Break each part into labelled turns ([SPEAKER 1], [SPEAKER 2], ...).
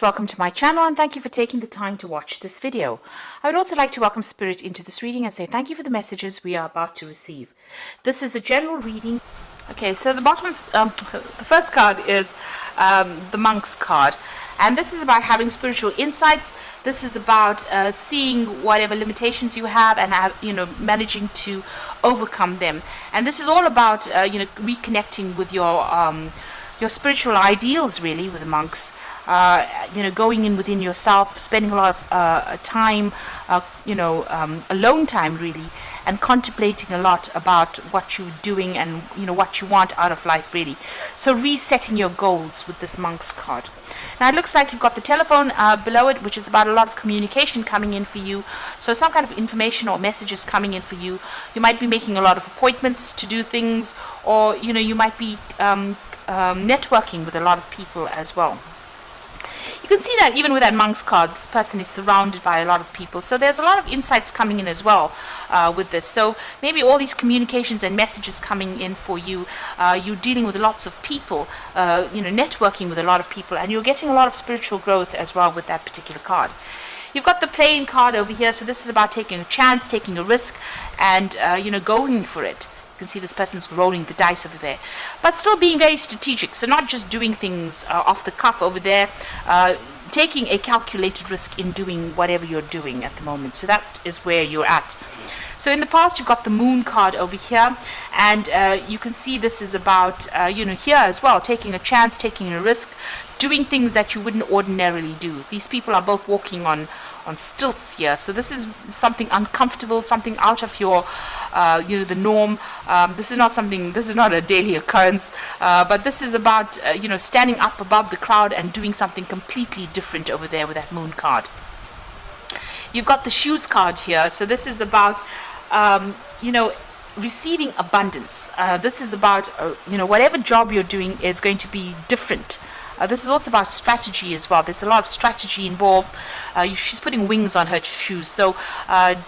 [SPEAKER 1] Welcome to my channel and thank you for taking the time to watch this video. I would also like to welcome Spirit into this reading and say thank you for the messages we are about to receive. This is a general reading. Okay, so the bottom of the first card is the Monk's card, and this is about having spiritual insights. This is about seeing whatever limitations you have and managing to overcome them. And this is all about reconnecting with your spiritual ideals, really, with the monks. Going in within yourself, spending a lot of time, alone time, really, and contemplating a lot about what you're doing and what you want out of life, really. So resetting your goals with this Monk's card. Now it looks like you've got the telephone below it, which is about a lot of communication coming in for you. So some kind of information or messages coming in for you. You might be making a lot of appointments to do things, or you might be networking with a lot of people as well. You can see that even with that Monk's card, this person is surrounded by a lot of people. So there's a lot of insights coming in as well with this. So maybe all these communications and messages coming in for you, you're dealing with lots of people, networking with a lot of people, and you're getting a lot of spiritual growth as well with that particular card. You've got the playing card over here. So this is about taking a chance, taking a risk, and going for it. You can see this person's rolling the dice over there, but still being very strategic. So not just doing things off the cuff over there, taking a calculated risk in doing whatever you're doing at the moment. So that is where you're at. So in the past, you've got the Moon card over here, and you can see this is about here as well, taking a chance, taking a risk, doing things that you wouldn't ordinarily do. These people are both walking on stilts here, so this is something uncomfortable, something out of your the norm. This is not a daily occurrence, but this is about standing up above the crowd and doing something completely different over there with that Moon card. You've got the Shoes card here, so this is about receiving abundance. This is about whatever job you're doing is going to be different. This is also about strategy as well. There's a lot of strategy involved. She's putting wings on her shoes, so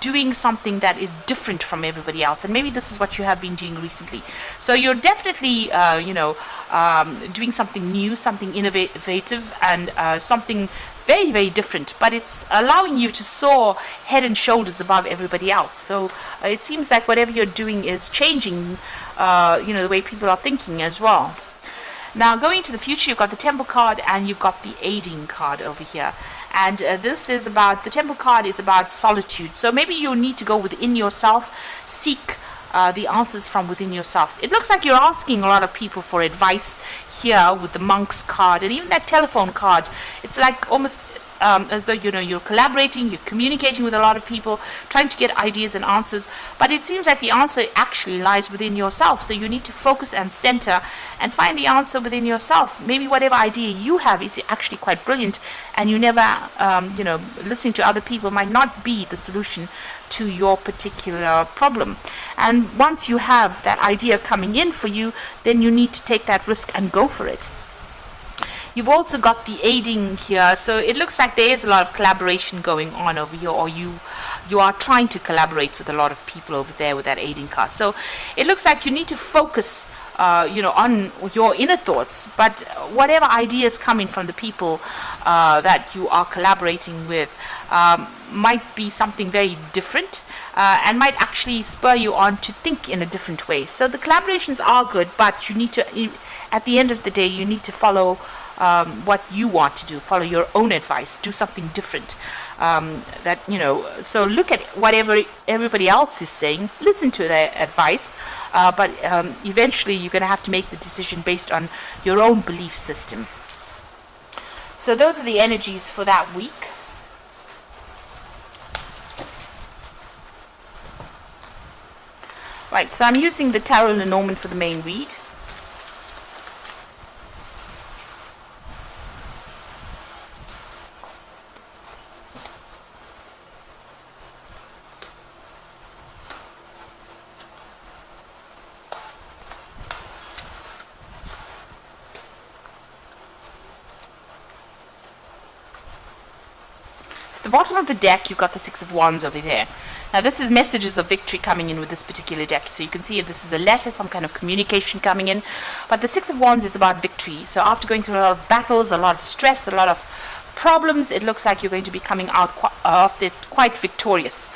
[SPEAKER 1] doing something that is different from everybody else. And maybe this is what you have been doing recently. So you're definitely, doing something new, something innovative, and something very, very different. But it's allowing you to soar head and shoulders above everybody else. So it seems like whatever you're doing is changing, the way people are thinking as well. Now, going to the future, you've got the Temple card and you've got the Aiding card over here. And this is about, the Temple card is about solitude. So maybe you need to go within yourself, seek the answers from within yourself. It looks like you're asking a lot of people for advice here with the Monk's card and even that telephone card. It's like almost as though you're collaborating, you're communicating with a lot of people, trying to get ideas and answers, but it seems like the answer actually lies within yourself. So you need to focus and center and find the answer within yourself. Maybe whatever idea you have is actually quite brilliant, and you never listening to other people might not be the solution to your particular problem. And once you have that idea coming in for you, then you need to take that risk and go for it. You've also got the Aiding here, so it looks like there is a lot of collaboration going on over here, or you are trying to collaborate with a lot of people over there with that Aiding card. So it looks like you need to focus on your inner thoughts, but whatever ideas coming from the people that you are collaborating with might be something very different, and might actually spur you on to think in a different way. So the collaborations are good, but you need to, at the end of the day, you need to follow what you want to do, follow your own advice, do something different. So look at whatever everybody else is saying, listen to their advice, but eventually you're going to have to make the decision based on your own belief system. So those are the energies for that week. Right, so I'm using the Tarot Lenormand for the main read. The bottom of the deck, you've got the Six of Wands over there. Now this is messages of victory coming in with this particular deck. So you can see this is a letter, some kind of communication coming in. But the Six of Wands is about victory. So after going through a lot of battles, a lot of stress, a lot of problems, it looks like you're going to be coming out of it quite victorious.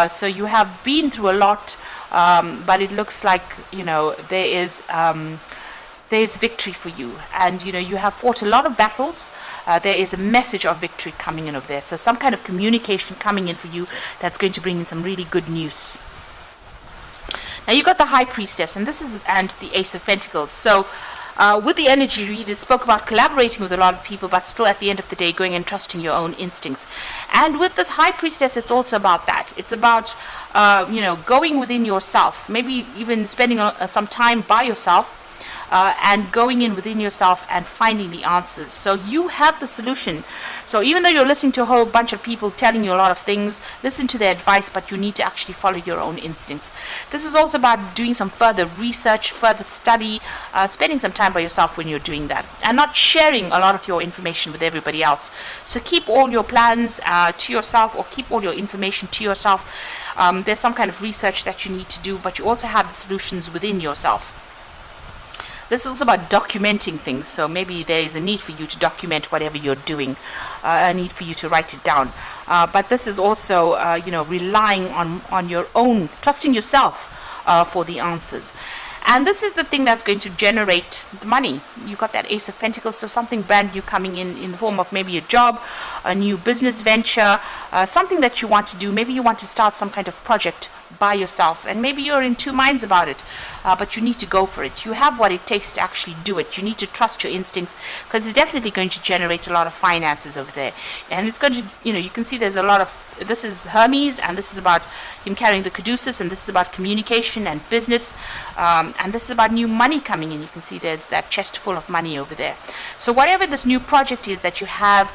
[SPEAKER 1] So you have been through a lot, but it looks like, there's victory for you, and you have fought a lot of battles. There is a message of victory coming in over there, so some kind of communication coming in for you that's going to bring in some really good news. Now you got the High Priestess, and the Ace of Pentacles. So with the energy read, it spoke about collaborating with a lot of people, but still at the end of the day going and trusting your own instincts. And with this High Priestess, it's also about that. It's about going within yourself, maybe even spending some time by yourself, and going in within yourself and finding the answers. So you have the solution. So even though you're listening to a whole bunch of people telling you a lot of things, listen to their advice, but you need to actually follow your own instincts. This is also about doing some further research, further study, spending some time by yourself when you're doing that, and not sharing a lot of your information with everybody else. So keep all your plans to yourself, or keep all your information to yourself. There's some kind of research that you need to do, but you also have the solutions within yourself. This is also about documenting things, so maybe there is a need for you to document whatever you're doing, a need for you to write it down. But this is also, relying on your own, trusting yourself for the answers. And this is the thing that's going to generate the money. You've got that Ace of Pentacles, so something brand new coming in the form of maybe a job, a new business venture, something that you want to do. Maybe you want to start some kind of project by yourself, and maybe you're in two minds about it, but you need to go for it. You have what it takes to actually do it. You need to trust your instincts, because it's definitely going to generate a lot of finances over there. And it's going to, you can see there's a lot of, this is Hermes, and this is about him carrying the Caduceus, and this is about communication and business, and this is about new money coming in. You can see there's that chest full of money over there. So whatever this new project is that you have,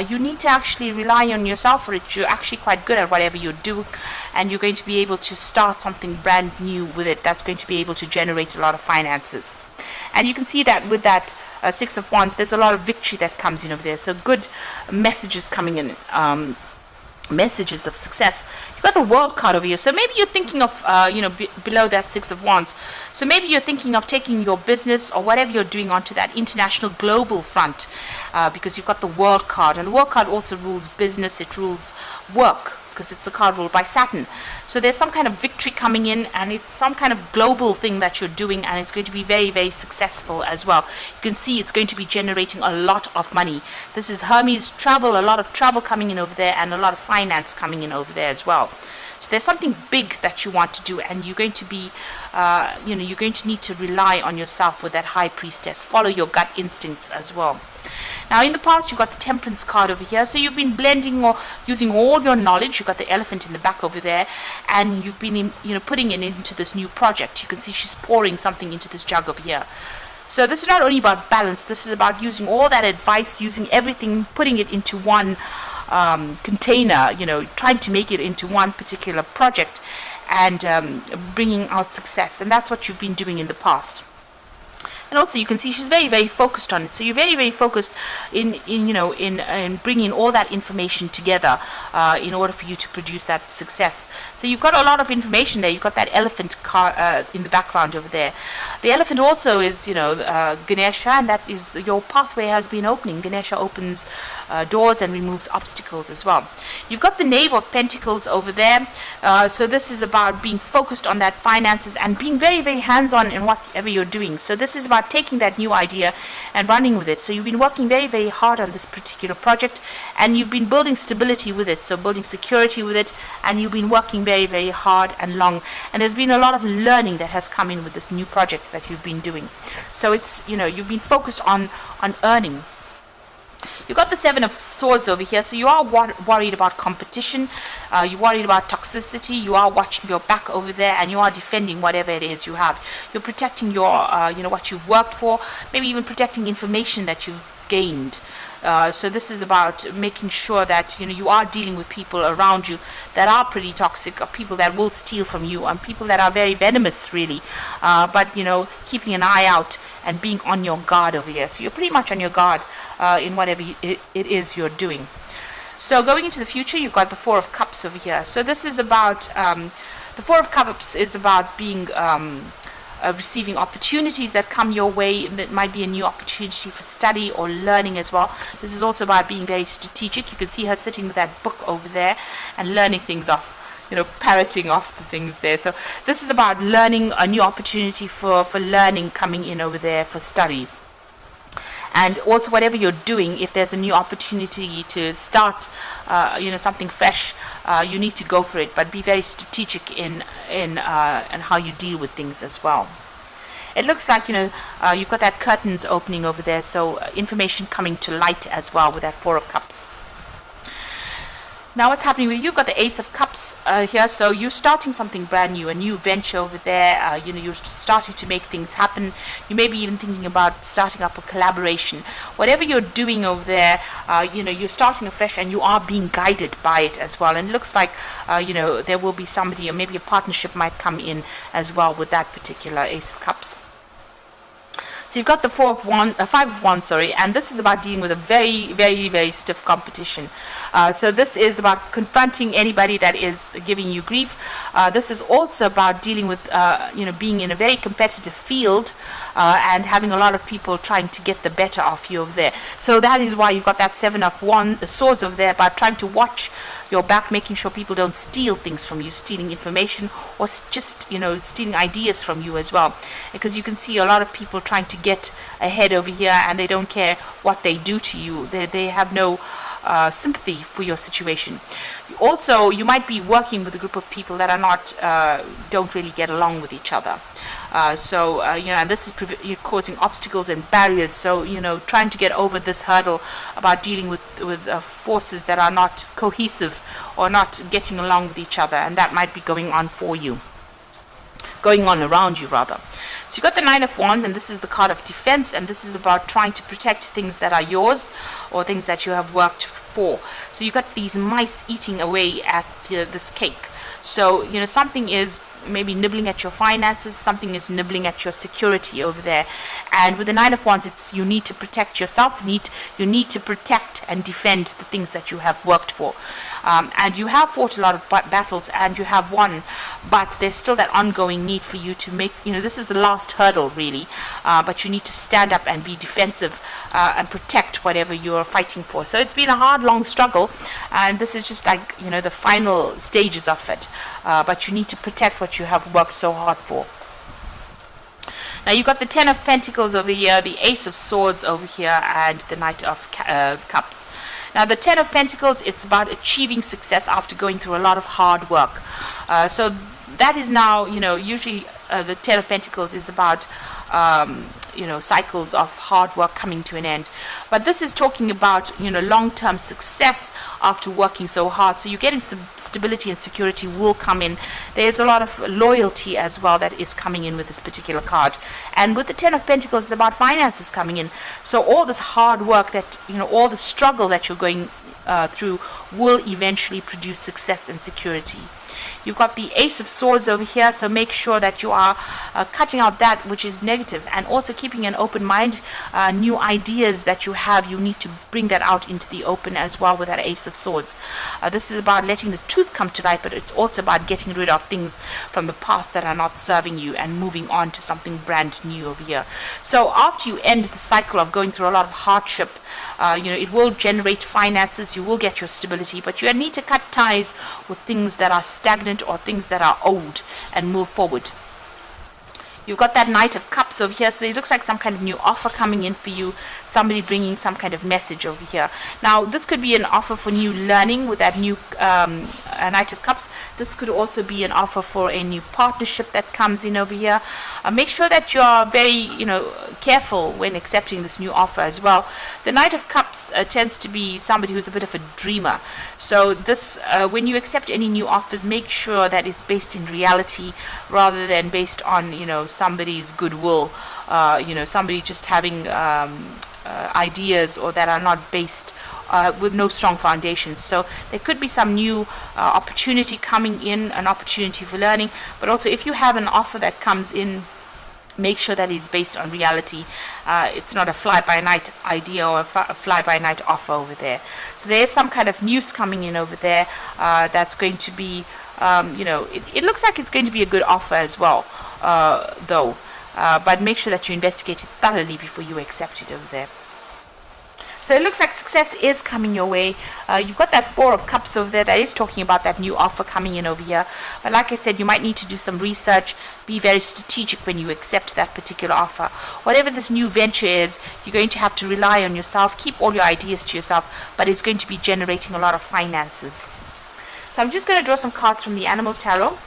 [SPEAKER 1] you need to actually rely on yourself for it. You're actually quite good at whatever you do, and you're going to be able to start something brand new with it that's going to be able to generate a lot of finances. And you can see that with that Six of Wands, there's a lot of victory that comes in over there. So good messages coming in, messages of success. You've got the World card over here, so maybe you're thinking of below that Six of Wands, so maybe you're thinking of taking your business or whatever you're doing onto that international global front, because you've got the World card, and the World card also rules business, it rules work, because it's a card ruled by Saturn. So there's some kind of victory coming in, and it's some kind of global thing that you're doing, and it's going to be very, very successful as well. You can see it's going to be generating a lot of money. This is Hermes travel, a lot of travel coming in over there, and a lot of finance coming in over there as well. So there's something big that you want to do, and you're going to be, you're going to need to rely on yourself with that High Priestess. Follow your gut instincts as well. Now in the past, you've got the Temperance card over here, so you've been blending or using all your knowledge. You've got the Elephant in the back over there, and you've been putting it into this new project. You can see she's pouring something into this jug over here. So this is not only about balance, this is about using all that advice, using everything, putting it into one container, trying to make it into one particular project, and bringing out success. And that's what you've been doing in the past. And also you can see she's very, very focused on it. So you're very, very focused in bringing all that information together in order for you to produce that success. So you've got a lot of information there. You've got that elephant car in the background over there. The elephant also is, Ganesha, and that is your pathway has been opening. Ganesha opens doors and removes obstacles as well. You've got the Knave of Pentacles over there. So this is about being focused on that finances and being very, very hands-on in whatever you're doing. So this is about taking that new idea and running with it. So you've been working very, very hard on this particular project, and you've been building stability with it, so building security with it, and you've been working very, very hard and long. And there's been a lot of learning that has come in with this new project that you've been doing. So it's, you've been focused on earning. You've got the Seven of Swords over here, so you are worried about competition, you're worried about toxicity, you are watching your back over there, and you are defending whatever it is you have. You're protecting your, what you've worked for, maybe even protecting information that you've gained. So this is about making sure that you are dealing with people around you that are pretty toxic, or people that will steal from you, and people that are very venomous, really. But keeping an eye out and being on your guard over here. So you're pretty much on your guard in whatever it is you're doing. So going into the future, you've got the Four of Cups over here. So this is about the Four of Cups is about being receiving opportunities that come your way. That might be a new opportunity for study or learning as well. This is also about being very strategic. You can see her sitting with that book over there and learning things off, parroting off the things there. So this is about learning, a new opportunity for learning coming in over there for study. And also, whatever you're doing, if there's a new opportunity to start, something fresh, you need to go for it. But be very strategic in how you deal with things as well. It looks like you've got that curtains opening over there, so information coming to light as well with that Four of Cups. Now what's happening with you? You've got the Ace of Cups here, so you're starting something brand new, a new venture over there. You're starting to make things happen. You may be even thinking about starting up a collaboration. Whatever you're doing over there, you're starting afresh, and you are being guided by it as well. And it looks like, there will be somebody, or maybe a partnership might come in as well with that particular Ace of Cups. So you've got the Five of Wands, and this is about dealing with a very, very, very stiff competition. So this is about confronting anybody that is giving you grief. This is also about dealing with, being in a very competitive field and having a lot of people trying to get the better of you over there. So that is why you've got that Seven of Swords over there, about trying to watch your back, making sure people don't steal things from you, stealing information, or just stealing ideas from you as well, because you can see a lot of people trying to get ahead over here, and they don't care what they do to you. They have no sympathy for your situation. Also, you might be working with a group of people that are not don't really get along with each other. And this is causing obstacles and barriers. So, trying to get over this hurdle about dealing with forces that are not cohesive or not getting along with each other, and that might be going on around you rather. So you've got the Nine of Wands, and this is the card of defense, and this is about trying to protect things that are yours or things that you have worked for. So you've got these mice eating away at this cake. So, something is maybe nibbling at your finances, something is nibbling at your security over there. And with the Nine of Wands, it's you need to protect yourself, you need to protect and defend the things that you have worked for. And you have fought a lot of battles, and you have won, but there's still that ongoing need for you to make, this is the last hurdle really, but you need to stand up and be defensive and protect whatever you're fighting for. So it's been a hard, long struggle, and this is just like, the final stages of it, but you need to protect what you have worked so hard for. Now you've got the Ten of Pentacles over here, the Ace of Swords over here, and the Knight of Cups. Now the Ten of Pentacles, it's about achieving success after going through a lot of hard work. So that is now, usually the Ten of Pentacles is about cycles of hard work coming to an end. But this is talking about, long-term success after working so hard. So you're getting some stability and security will come in. There's a lot of loyalty as well that is coming in with this particular card. And with the Ten of Pentacles, it's about finances coming in. So all this hard work that, all the struggle that you're going through will eventually produce success and security. You've got the Ace of Swords over here, so make sure that you are cutting out that which is negative, and also keeping an open mind. New ideas that you have, you need to bring that out into the open as well with that Ace of Swords. This is about letting the truth come to light, but it's also about getting rid of things from the past that are not serving you and moving on to something brand new over here. So after you end the cycle of going through a lot of hardship, it will generate finances, you will get your stability, but you need to cut ties with things that are stagnant or things that are old and move forward. You've got that Knight of Cups over here, so it looks like some kind of new offer coming in for you, somebody bringing some kind of message over here. Now, this could be an offer for new learning with that new Knight of Cups. This could also be an offer for a new partnership that comes in over here. Make sure that you're very, careful when accepting this new offer as well. The Knight of Cups tends to be somebody who's a bit of a dreamer. So this, when you accept any new offers, make sure that it's based in reality rather than based on, somebody's goodwill, somebody just having ideas or that are not based with no strong foundations. So there could be some new opportunity coming in, an opportunity for learning, but also if you have an offer that comes in, make sure that it's based on reality. It's not a fly-by-night idea or a fly-by-night offer over there. So there's some kind of news coming in over there that's going to be, it looks like it's going to be a good offer as well, though. but make sure that you investigate it thoroughly before you accept it over there. So it looks like success is coming your way. You've got that Four of Cups over there that is talking about that new offer coming in over here. But like I said, you might need to do some research. Be very strategic when you accept that particular offer. Whatever this new venture is, you're going to have to rely on yourself. Keep all your ideas to yourself, but it's going to be generating a lot of finances. So I'm just going to draw some cards from the Animal Tarot.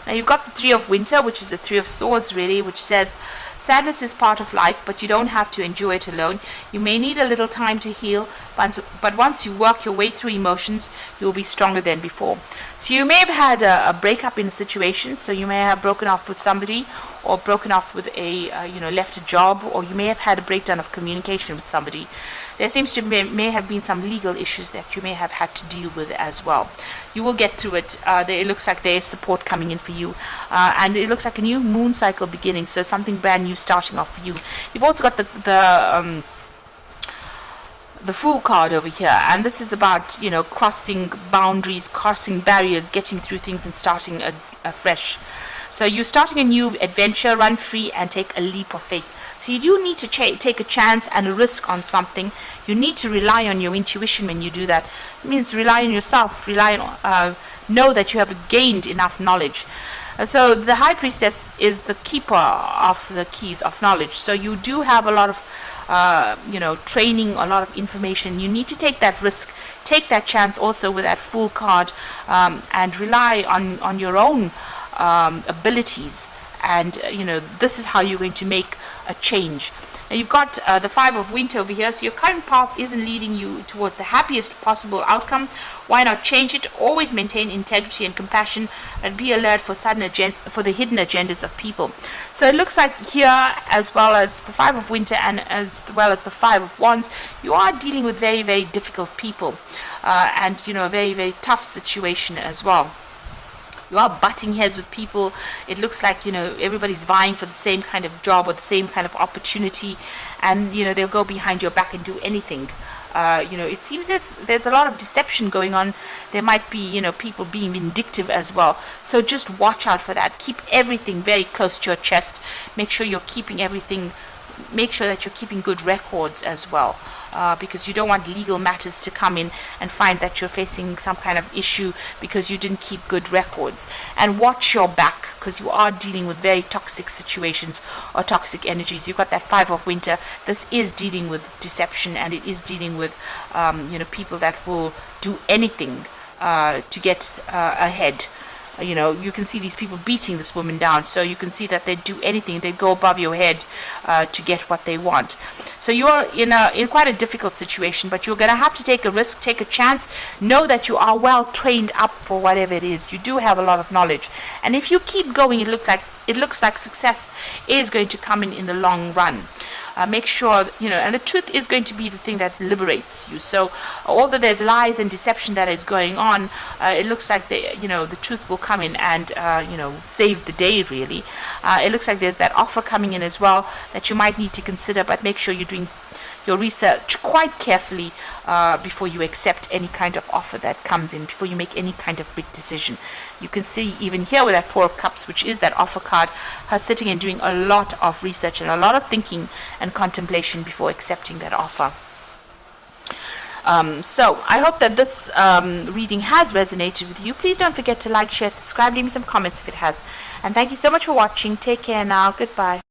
[SPEAKER 1] Now you've got the Three of Winter, which is the Three of Swords really, which says sadness is part of life, but you don't have to endure it alone. You may need a little time to heal, but once you work your way through emotions, you'll be stronger than before. So you may have had a breakup in a situation, so you may have broken off with somebody, or broken off with a, left a job, or you may have had a breakdown of communication with somebody. There seems to may have been some legal issues that you may have had to deal with as well. You will get through it. It looks like there is support coming in for you, and it looks like a new moon cycle beginning, so something brand new starting off for you. You've also got the Fool card over here, and this is about crossing boundaries, crossing barriers, getting through things and starting afresh. So you're starting a new adventure. Run free and take a leap of faith. So you do need to take a chance and a risk on something. You need to rely on your intuition when you do that. It means rely on yourself, rely on know that you have gained enough knowledge. So the High Priestess is the keeper of the keys of knowledge. So you do have a lot of training, a lot of information. You need to take that risk, take that chance also with that Fool card, and rely on your own abilities, and this is how you're going to make a change. Now you've got the Five of Winter over here, so your current path isn't leading you towards the happiest possible outcome. Why not change it? Always maintain integrity and compassion, and be alert for for the hidden agendas of people. So it looks like here, as well as the Five of Winter and as well as the Five of Wands, you are dealing with very, very difficult people, and a very, very tough situation as well. You are butting heads with people. It looks like everybody's vying for the same kind of job or the same kind of opportunity, and they'll go behind your back and do anything. It seems there's a lot of deception going on. There might be people being vindictive as well. So just watch out for that. Keep everything very close to your chest. Make sure you're keeping everything. Make sure that you're keeping good records as well, because you don't want legal matters to come in and find that you're facing some kind of issue because you didn't keep good records. And watch your back, because you are dealing with very toxic situations or toxic energies. You've got that Five of Winter. This is dealing with deception, and it is dealing with people that will do anything to get ahead. You can see these people beating this woman down, so you can see that they do anything. They go above your head to get what they want. So you're in quite a difficult situation, but you're going to have to take a risk, take a chance. Know that you are well trained up for whatever it is. You do have a lot of knowledge, and if you keep going, it looks like success is going to come in the long run. Make sure, and the truth is going to be the thing that liberates you. So although there's lies and deception that is going on, it looks like the truth will come in and save the day really. It looks like there's that offer coming in as well that you might need to consider, but make sure you're doing your research quite carefully before you accept any kind of offer that comes in, before you make any kind of big decision. You can see even here with that Four of Cups, which is that offer card, her sitting and doing a lot of research and a lot of thinking and contemplation before accepting that offer. So I hope that this reading has resonated with you. Please don't forget to like, share, subscribe, leave me some comments if it has. And thank you so much for watching. Take care now. Goodbye.